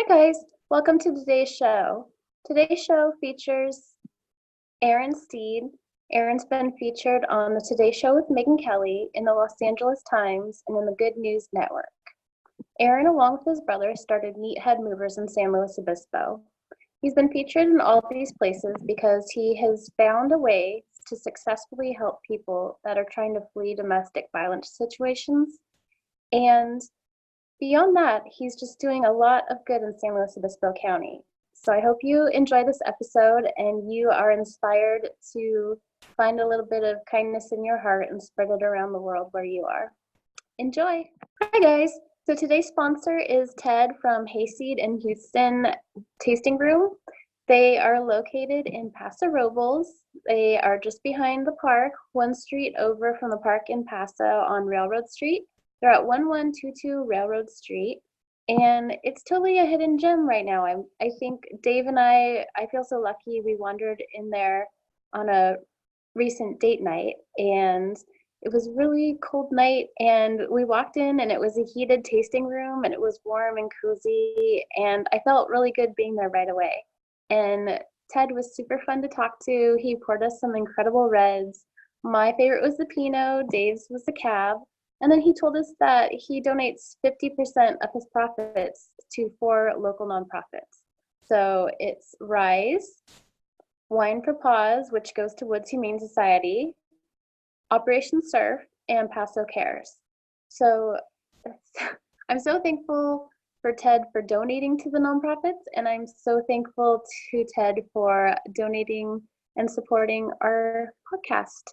Hi guys, welcome to today's show. Today's show features Aaron Steed. Aaron's been featured on the Today Show with Megyn Kelly in the Los Angeles Times and in the Good News Network. Aaron, along with his brother, started Meathead Movers in San Luis Obispo. He's been featured in all these places because he has found a way to successfully help people that are trying to flee domestic violence situations. And beyond that, he's just doing a lot of good in San Luis Obispo County. So I hope you enjoy this episode and you are inspired to find a little bit of kindness in your heart and spread it around the world where you are. Enjoy. Hi guys. So today's sponsor is Ted from Hayseed in Houston Tasting Room. They are located in Paso Robles. They are just behind the park, one street over from the park in Paso on Railroad Street. They're at 1122 Railroad Street, and it's totally a hidden gem right now. I think Dave and I feel so lucky we wandered in there on a recent date night, and it was a really cold night, and we walked in, and it was a heated tasting room, and it was warm and cozy, and I felt really good being there right away. And Ted was super fun to talk to. He poured us some incredible reds. My favorite was the Pinot, Dave's was the Cab. And then he told us that he donates 50% of his profits to 4 local nonprofits. So it's Rise, Wine for Paws, which goes to Woods Humane Society, Operation Surf, and Paso Cares. So I'm so thankful for Ted for donating to the nonprofits, and I'm so thankful to Ted for donating and supporting our podcast.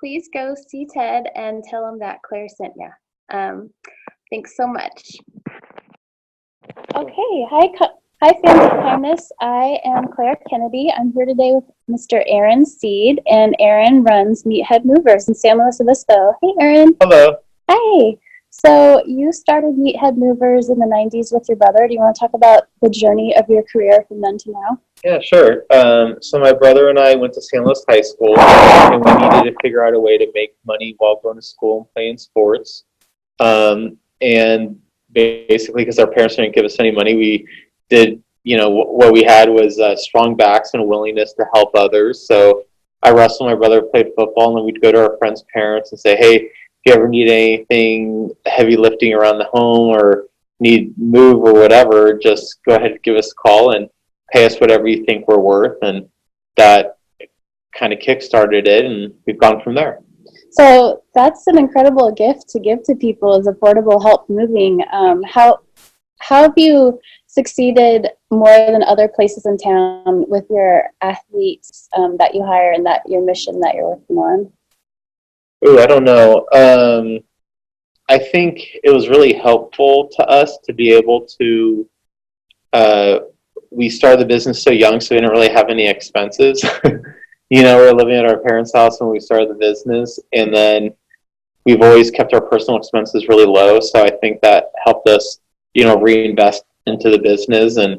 Please go see Ted and tell him that Claire sent you. Thanks so much. Okay, hi fans of kindness. I am Claire Kennedy. I'm here today with Mr. Aaron Steed, and Aaron runs Meathead Movers in San Luis Obispo. Hey, Aaron. Hello. Hi. So you started Meathead Movers in the 90s with your brother. Do you want to talk about the journey of your career from then to now? Yeah, sure. So my brother and I went to San Luis High School, and we needed to figure out a way to make money while going to school and playing sports. And basically, because our parents didn't give us any money, we did, what we had was strong backs and a willingness to help others. So I wrestled, my brother played football, and then we'd go to our friends' parents and say, hey, if you ever need anything heavy lifting around the home or need move or whatever, just go ahead and give us a call and pay us whatever you think we're worth. And that kind of kick-started it, and we've gone from there. So that's an incredible gift to give to people, is affordable help moving. How have you succeeded more than other places in town with your athletes that you hire and that your mission that you're working on? Ooh, I don't know. I think it was really helpful to us to be able to we started the business so young, so we didn't really have any expenses. We were living at our parents' house when we started the business, and then we've always kept our personal expenses really low. So I think that helped us, reinvest into the business, and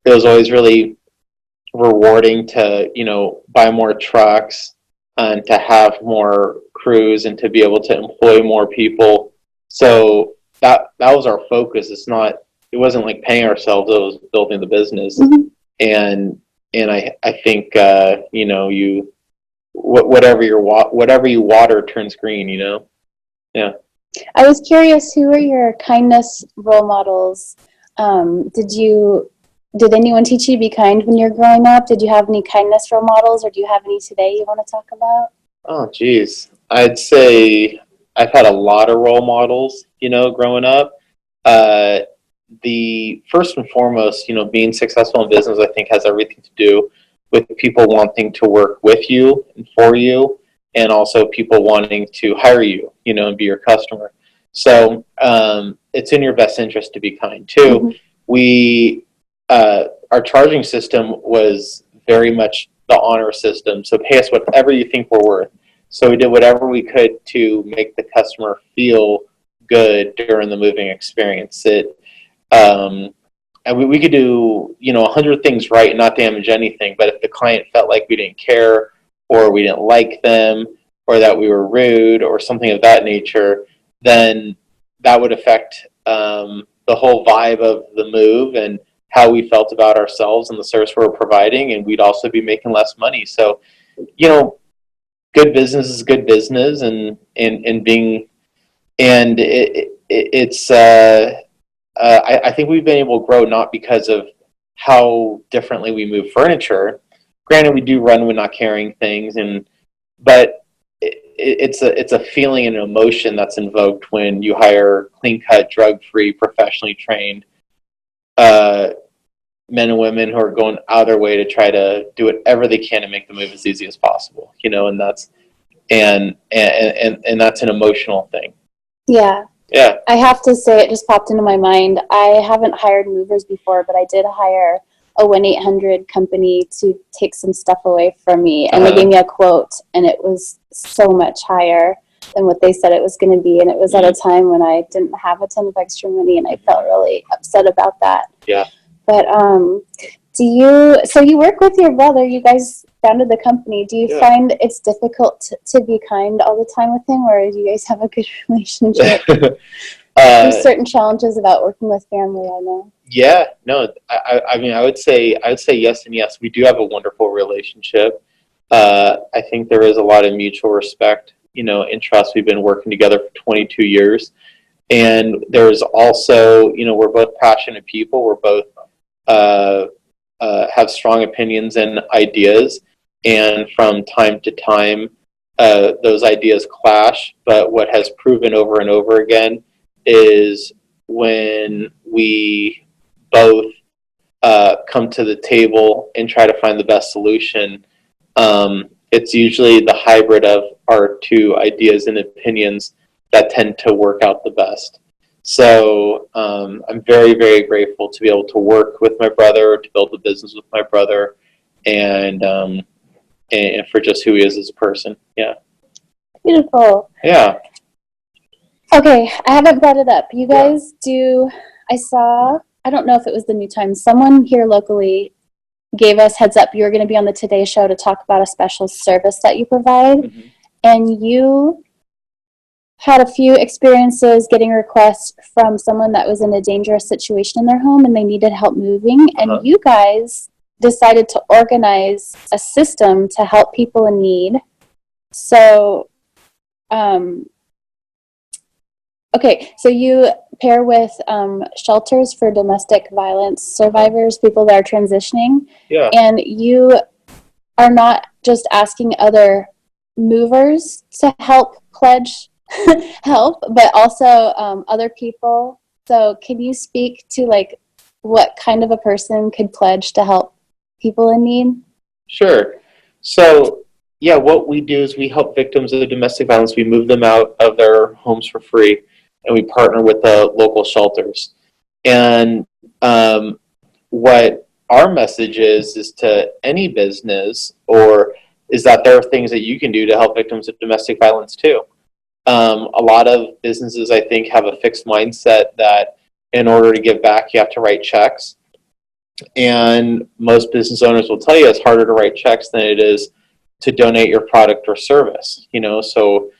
it was always really rewarding to, buy more trucks and to have more crews and to be able to employ more people. So that was our focus. It wasn't like paying ourselves; it was building the business. Mm-hmm. And I think whatever you water turns green. Yeah. I was curious, who are your kindness role models? Did anyone teach you to be kind when you're growing up? Did you have any kindness role models, or do you have any today you want to talk about? Oh, geez. I'd say I've had a lot of role models, growing up. The first and foremost, being successful in business, I think, has everything to do with people wanting to work with you and for you, and also people wanting to hire you, and be your customer. So it's in your best interest to be kind too. Mm-hmm. Our charging system was very much the honor system. So pay us whatever you think we're worth. So we did whatever we could to make the customer feel good during the moving experience. And we could do 100 things right and not damage anything, but if the client felt like we didn't care, or we didn't like them, or that we were rude or something of that nature, then that would affect the the whole vibe of the move and how we felt about ourselves and the service we were providing, and we'd also be making less money. So, good business is good business, and being, and it's I think we've been able to grow not because of how differently we move furniture. Granted, we do run with not carrying things, but it's a feeling and an emotion that's invoked when you hire clean-cut, drug-free, professionally trained men and women who are going out of their way to try to do whatever they can to make the move as easy as possible. And that's and that's an emotional thing. Yeah. Yeah. I have to say, it just popped into my mind. I haven't hired movers before, but I did hire a 1-800 company to take some stuff away from me. And they gave me a quote, and it was so much higher than what they said it was going to be. And it was at a time when I didn't have a ton of extra money, and I felt really upset about that. Yeah. But so you work with your brother, you guys founded the company. Do you find it's difficult to be kind all the time with him, or do you guys have a good relationship? There's certain challenges about working with family, I know. Yeah, no, I mean, I would say yes and yes. We do have a wonderful relationship. I think there is a lot of mutual respect, and trust. We've been working together for 22 years. And there's also, we're both passionate people. We're both have strong opinions and ideas. And from time to time, those ideas clash. But what has proven over and over again is when we both come to the table and try to find the best solution, it's usually the hybrid of our two ideas and opinions that tend to work out the best. So I'm very, very grateful to be able to work with my brother, to build the business with my brother, and for just who he is as a person. Yeah. Beautiful. Yeah. Okay, I haven't brought it up. You guys I don't know if it was the New Times, someone here locally gave us heads up you were going to be on the Today Show to talk about a special service that you provide. And you had a few experiences getting requests from someone that was in a dangerous situation in their home and they needed help moving. And you guys decided to organize a system to help people in need. So, so you pair with shelters for domestic violence survivors, people that are transitioning. Yeah. And you are not just asking other movers to help pledge help, but also other people. So can you speak to what kind of a person could pledge to help people in need? Sure. So, yeah, what we do is we help victims of domestic violence. We move them out of their homes for free, and we partner with the local shelters. And what our message is to any business is that there are things that you can do to help victims of domestic violence too. A lot of businesses, I think, have a fixed mindset that in order to give back, you have to write checks. And most business owners will tell you it's harder to write checks than it is to donate your product or service. So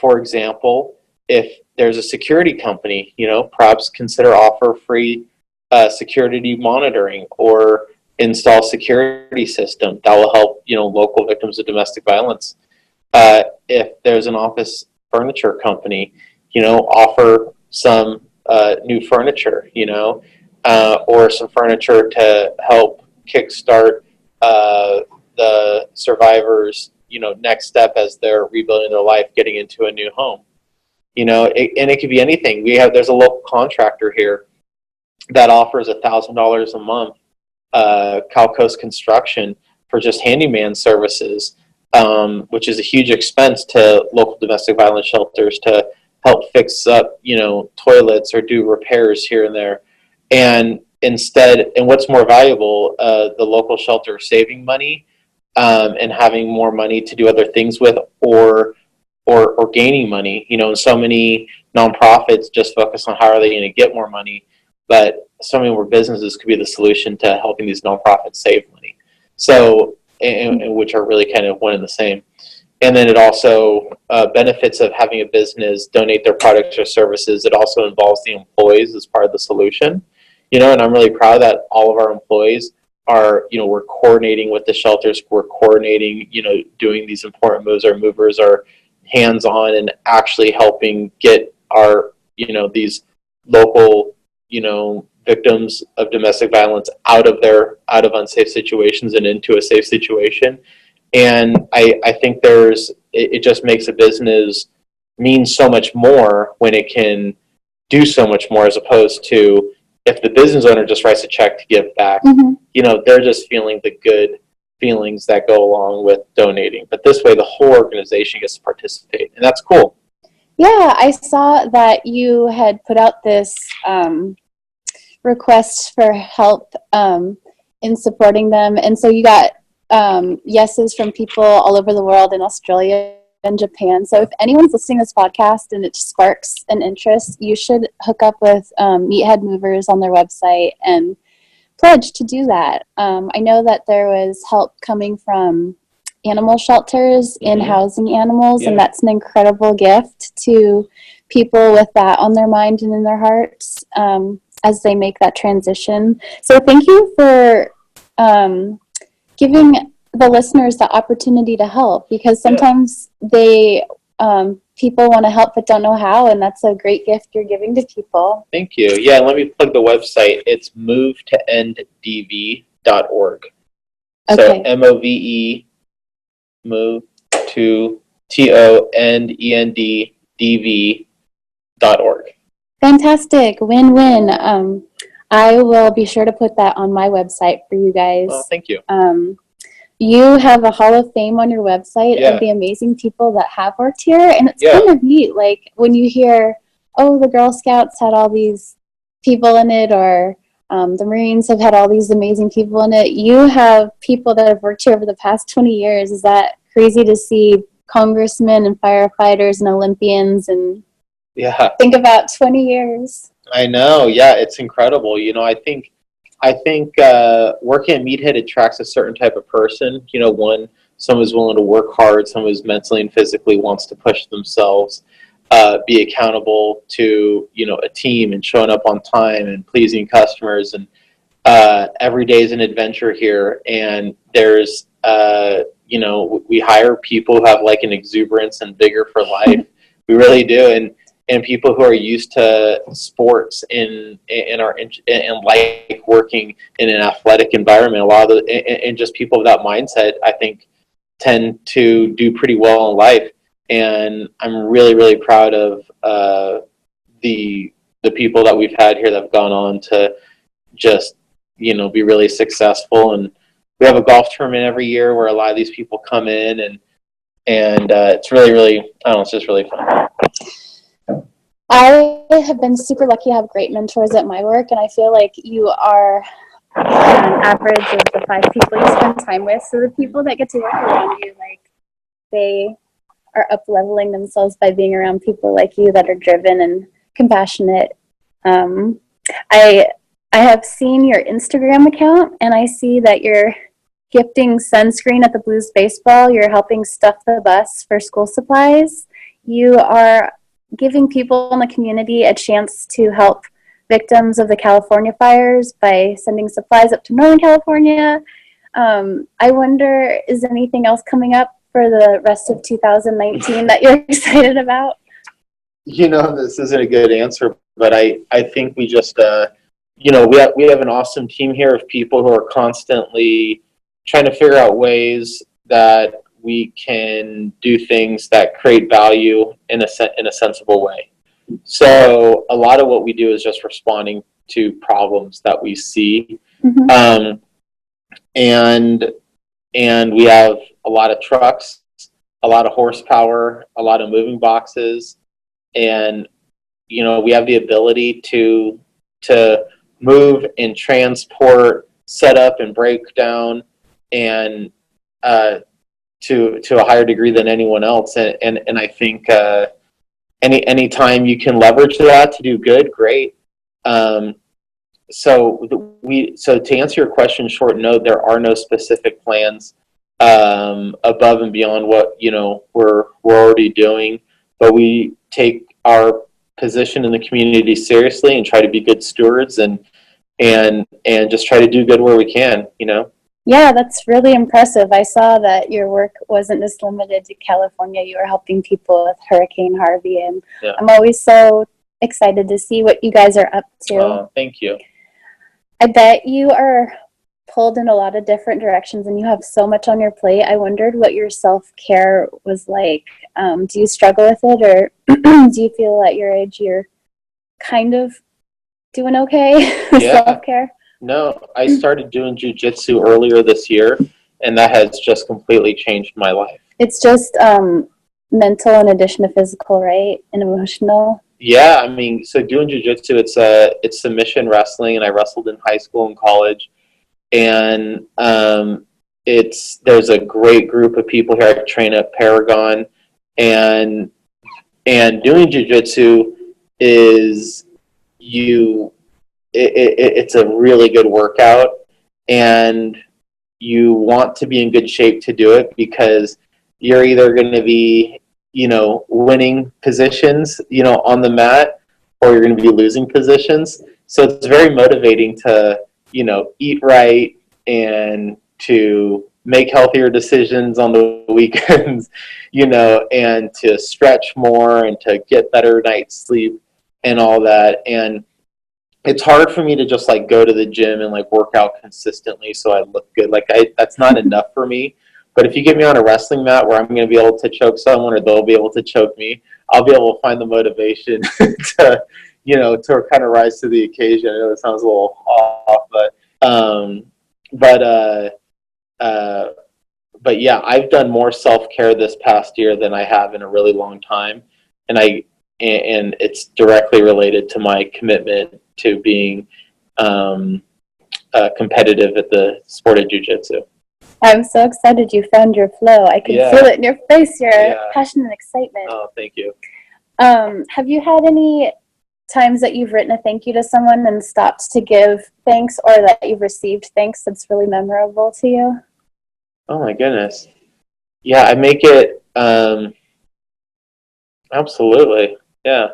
for example, if there's a security company, perhaps consider offer free security monitoring or install security system that will help local victims of domestic violence. If there's an office furniture company, offer some new furniture, or some furniture to help kickstart the survivors, next step as they're rebuilding their life, getting into a new home. And it could be anything. There's a local contractor here that offers $1,000 a month, Cal Coast Construction, for just handyman services, which is a huge expense to local domestic violence shelters to help fix up, toilets or do repairs here and there. And what's more valuable, the local shelter saving money and having more money to do other things with, or gaining money. So many nonprofits just focus on how are they going to get more money, but so many more businesses could be the solution to helping these nonprofits save money. So, and which are really kind of one and the same. And then it also benefits of having a business donate their products or services. It also involves the employees as part of the solution, and I'm really proud that all of our employees are, we're coordinating with the shelters, we're coordinating, doing these important moves. Our movers are hands-on and actually helping get our, these local, victims of domestic violence out of unsafe situations and into a safe situation. And I think it just makes a business mean so much more when it can do so much more, as opposed to if the business owner just writes a check to give back, they're just feeling the good feelings that go along with donating. But this way, the whole organization gets to participate, and that's cool. Yeah, I saw that you had put out this request for help in supporting them, and so you got yeses from people all over the world, in Australia and Japan. So if anyone's listening to this podcast and it sparks an interest, you should hook up with Meathead Movers on their website and pledge to do that. I know that there was help coming from animal shelters in housing animals, and that's an incredible gift to people with that on their mind and in their hearts as they make that transition. So thank you for giving the listeners the opportunity to help, because sometimes people want to help but don't know how, and that's a great gift you're giving to people. Thank you. Yeah, let me plug the website. It's movetoenddv.org. So MOVE, move to TONENDDV.org. Fantastic. Win-win. I will be sure to put that on my website for you guys. Oh, thank you. You have a Hall of Fame on your website of the amazing people that have worked here, and it's kind of neat. Like when you hear, oh, the Girl Scouts had all these people in it, or the Marines have had all these amazing people in it. You have people that have worked here over the past 20 years. Is that crazy to see congressmen and firefighters and Olympians and think about 20 years? I know. Yeah, it's incredible. I think working at Meathead attracts a certain type of person. Someone who's willing to work hard, someone who's mentally and physically wants to push themselves, be accountable to, a team and showing up on time and pleasing customers. And every day is an adventure here. And there's, we hire people who have like an exuberance and vigor for life. We really do. And people who are used to sports and like working in an athletic environment. A lot of and just people of that mindset, I think, tend to do pretty well in life. And I'm really, really proud of the people that we've had here that have gone on to just, be really successful. And we have a golf tournament every year where a lot of these people come in, and it's really, really, I don't know, it's just really fun. I have been super lucky to have great mentors at my work, and I feel like you are an average of the 5 people you spend time with. So the people that get to work around you, like, they are up-leveling themselves by being around people like you that are driven and compassionate. I have seen your Instagram account, and I see that you're gifting sunscreen at the Blues baseball. You're helping stuff the bus for school supplies. You are giving people in the community a chance to help victims of the California fires by sending supplies up to Northern California. I wonder, is anything else coming up for the rest of 2019 that you're excited about? This isn't a good answer, but I think we just, we have an awesome team here of people who are constantly trying to figure out ways that we can do things that create value in a sensible way. So a lot of what we do is just responding to problems that we see. And we have a lot of trucks, a lot of horsepower, a lot of moving boxes, and we have the ability to move and transport, set up and break down, and to a higher degree than anyone else. And I think any time you can leverage that to do good, great. So to answer your question short, no, there are no specific plans above and beyond what we're already doing, but we take our position in the community seriously and try to be good stewards and just try to do good where we can. Yeah, that's really impressive. I saw that your work wasn't just limited to California. You were helping people with Hurricane Harvey, and Yeah. I'm always so excited to see what you guys are up to. Oh, thank you. I bet you are pulled in a lot of different directions and you have so much on your plate. I wondered what your self-care was like. Do you struggle with it, or do you feel at your age you're kind of doing okay with Yeah. self-care? No, I started doing jujitsu earlier this year, and that has just completely changed my life. It's just mental in addition to physical, right? And emotional. Yeah, I mean, so doing jujitsu, it's submission wrestling, and I wrestled in high school and college, and there's a great group of people here. I train at Paragon, and doing jujitsu is it's a really good workout, and you want to be in good shape to do it because you're either going to be winning positions on the mat, or you're going to be losing positions. So it's very motivating to eat right and to make healthier decisions on the weekends, and to stretch more and to get better night's sleep and all that. And it's hard for me to just go to the gym and work out consistently so I look good. That's not enough for me. But if you get me on a wrestling mat where I'm going to be able to choke someone, or they'll be able to choke me, I'll be able to find the motivation to kind of rise to the occasion. I know that sounds a little off, but yeah, I've done more self-care this past year than I have in a really long time, and it's directly related to my commitment to being competitive at the sport of jiu-jitsu. I'm so excited you found your flow. I can feel it in your face, your passion and excitement. Oh, thank you. Have you had any times that you've written a thank you to someone and stopped to give thanks, or that you've received thanks that's really memorable to you? Oh my goodness. Yeah, I make it, absolutely. Yeah.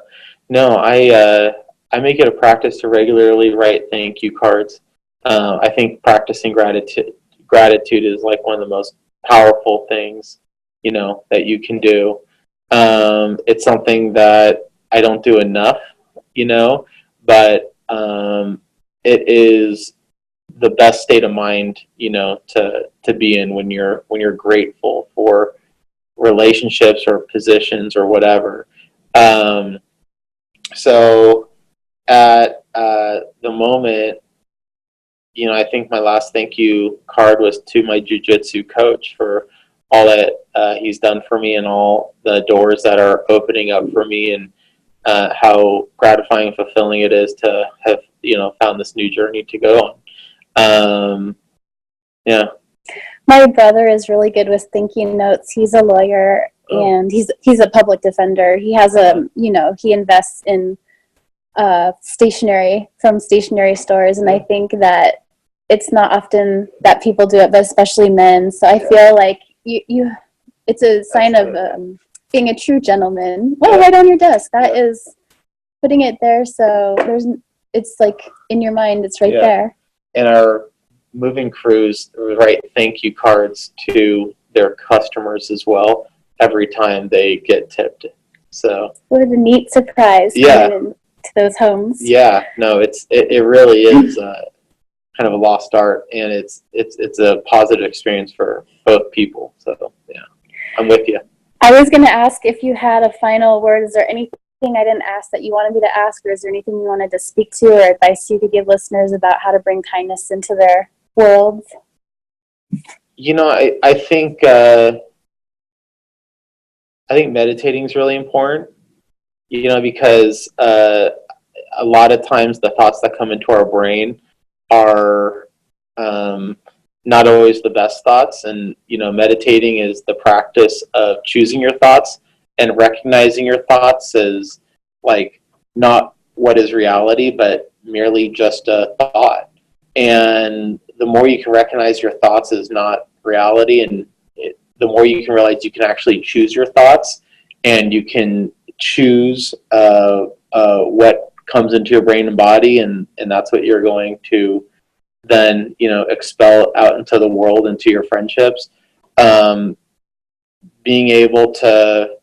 No, I make it a practice to regularly write thank you cards. I think practicing gratitude is one of the most powerful things, that you can do. It's something that I don't do enough, but it is the best state of mind, to be in when you're grateful for relationships or positions or whatever. So at the moment, I think my last thank you card was to my jiu-jitsu coach for all that he's done for me and all the doors that are opening up for me, and how gratifying and fulfilling it is to have found this new journey to go on. Yeah. My brother is really good with thank you notes. He's a lawyer, and he's a public defender. He has he invests in stationery from stationery stores, and I think that it's not often that people do it, but especially men. So I feel like it's a sign of being a true gentleman. Right on your desk. That is putting it there, so it's in your mind, it's right there. And our moving crews write thank you cards to their customers as well every time they get tipped. So what a neat surprise coming into those homes. Yeah, no, it really is kind of a lost art, and it's a positive experience for both people. So yeah, I'm with you. I was going to ask if you had a final word. Is there anything I didn't ask that you wanted me to ask, or is there anything you wanted to speak to or advice you could give listeners about how to bring kindness into their worlds? I think meditating is really important, because a lot of times the thoughts that come into our brain are not always the best thoughts. And, meditating is the practice of choosing your thoughts and recognizing your thoughts as not what is reality, but merely just a thought. And the more you can recognize your thoughts as not reality and the more you can realize you can actually choose your thoughts, and you can choose what comes into your brain and body, and that's what you're going to then, expel out into the world, into your friendships. Being able to,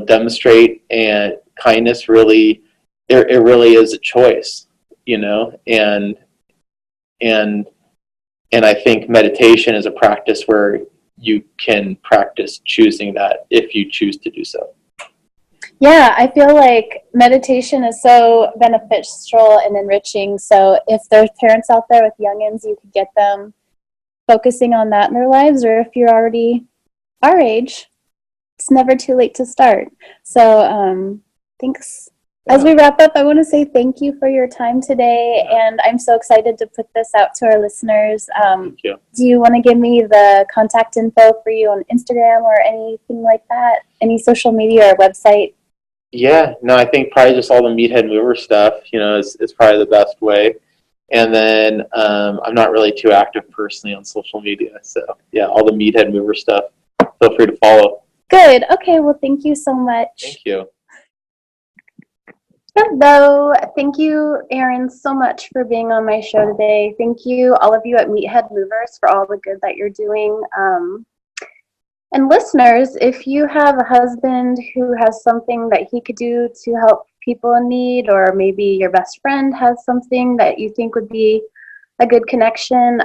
demonstrate and kindness really, it really is a choice, and I think meditation is a practice where you can practice choosing that if you choose to do so. Yeah, I feel like meditation is so beneficial and enriching. So if there's parents out there with youngins, you could get them focusing on that in their lives, or if you're already our age, it's never too late to start. So thanks. As we wrap up, I want to say thank you for your time today, and I'm so excited to put this out to our listeners. Thank you. Do you want to give me the contact info for you on Instagram or anything like that? Any social media or website? Yeah, no, I think probably just all the Meathead Mover stuff, is probably the best way. And then I'm not really too active personally on social media. So, yeah, all the Meathead Mover stuff, feel free to follow. Good. Okay, well, thank you so much. Thank you. Hello. Thank you, Aaron, so much for being on my show today. Thank you, all of you at Meathead Movers, for all the good that you're doing. And listeners, if you have a husband who has something that he could do to help people in need, or maybe your best friend has something that you think would be a good connection,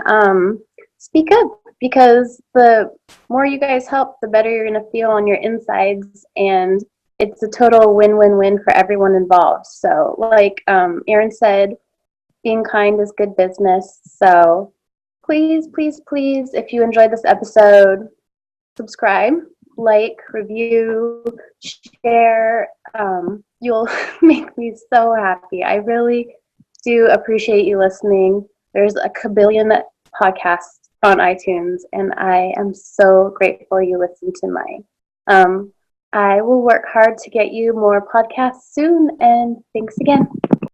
speak up, because the more you guys help, the better you're going to feel on your insides, and it's a total win-win-win for everyone involved. So like Aaron said, being kind is good business. So please, please, please, if you enjoyed this episode, subscribe, like, review, share. You'll make me so happy. I really do appreciate you listening. There's a kabillion podcasts on iTunes, and I am so grateful you listen to mine. I will work hard to get you more podcasts soon, and thanks again.